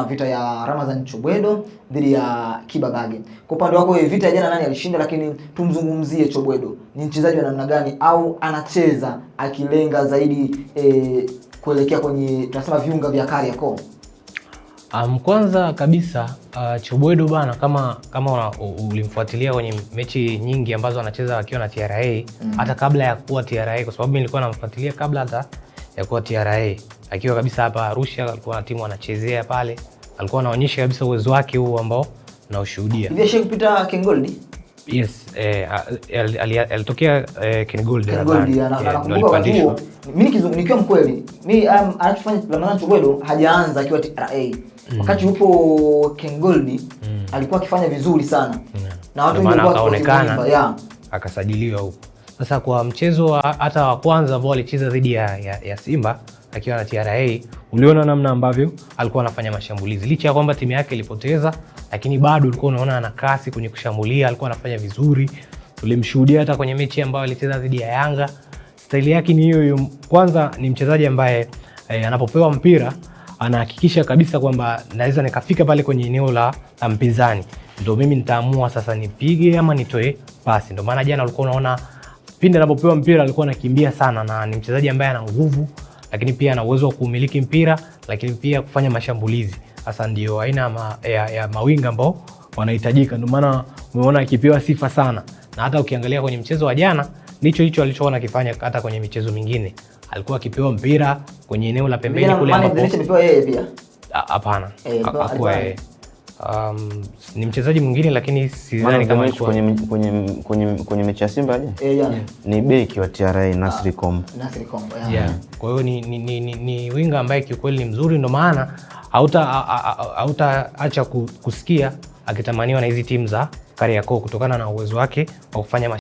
Vita ya Ramadhan Chobwedo dhidi ya Kiba Bage. Kwa upande wako wewe, vita ya jana nani alishinda? Lakini tumzungumzie Chobwedo, ni mchezaji wa namna gani, au anacheza akilenga zaidi kuelekea kwenye tunasema viunga vya Kariakoo? Kwanza kabisa Chobwedo bana, kama ulimfuatilia kwenye mechi nyingi ambazo anacheza akiwa na TRA, hata kabla ya kuwa TRA, kwa sababu nilikuwa namfuatilia kabla hata ya kuwa TRA, akiwa kabisa hapa Arusha, alikuwa na timu anachezea pale, alikuwa anaonyesha kabisa uwezo wake huu ambao naushuhudia. Hivi ashie kupita Ken Gold? Yes, alitokea Ken Gold. Nakumbuka wakati huo mimi nikiwa mkweli, mimi anachofanya Ramadhan Chobwedo hajaanza akiwa TRA. Wakati yupo Ken Gold alikuwa akifanya vizuri sana. Na watu wengi wakaonekana akasajiliwa huko. Sasa kwa mchezo hata wa kwanza ambao alicheza dhidi ya Simba akiwa na TRA, uliona namna ambavyo alikuwa anafanya mashambulizi. Licha ya kwamba timu yake ilipoteza, lakini bado ulikuwa unaona ana kasi kwenye kushambulia, alikuwa anafanya vizuri. Tulimshuhudia hata kwenye mechi ambayo alicheza dhidi ya Yanga. Staili yake ni hiyo. Kwanza ni mchezaji ambaye anapopewa mpira anahakikisha kabisa kwamba naweza nikafika pale kwenye eneo la mpinzani, ndio mimi nitaamua sasa nipige ama nitoe pasi. Ndio maana jana ulikuwa unaona pindi anapopewa mpira alikuwa anakimbia sana, na ni mchezaji ambaye ana nguvu, lakini pia ana uwezo wa kumiliki mpira, lakini pia kufanya mashambulizi. Sasa ndio aina ya mawinga ambao wanahitajika. Ndio maana umeona akipewa sifa sana, na hata ukiangalia kwenye mchezo wa jana hicho alichoona akifanya hata kwenye michezo mingine. Alikuwa akipewa mpira kwenye eneo la pembeni kule ambapo amepewa yeye pia. Hapana. Hakuwa yeye. Ni mchezaji mwingine, lakini sidhani kama alikuwa kwenye mechi ya Simba aje. Ni beki wa TRA Nasri Kombo. Kwa hiyo ni winga ambaye kiukweli ni mzuri, ndio maana hautaacha kusikia akitamaniwa na hizi timu za Kariakoo kutokana na uwezo wake wa kufanya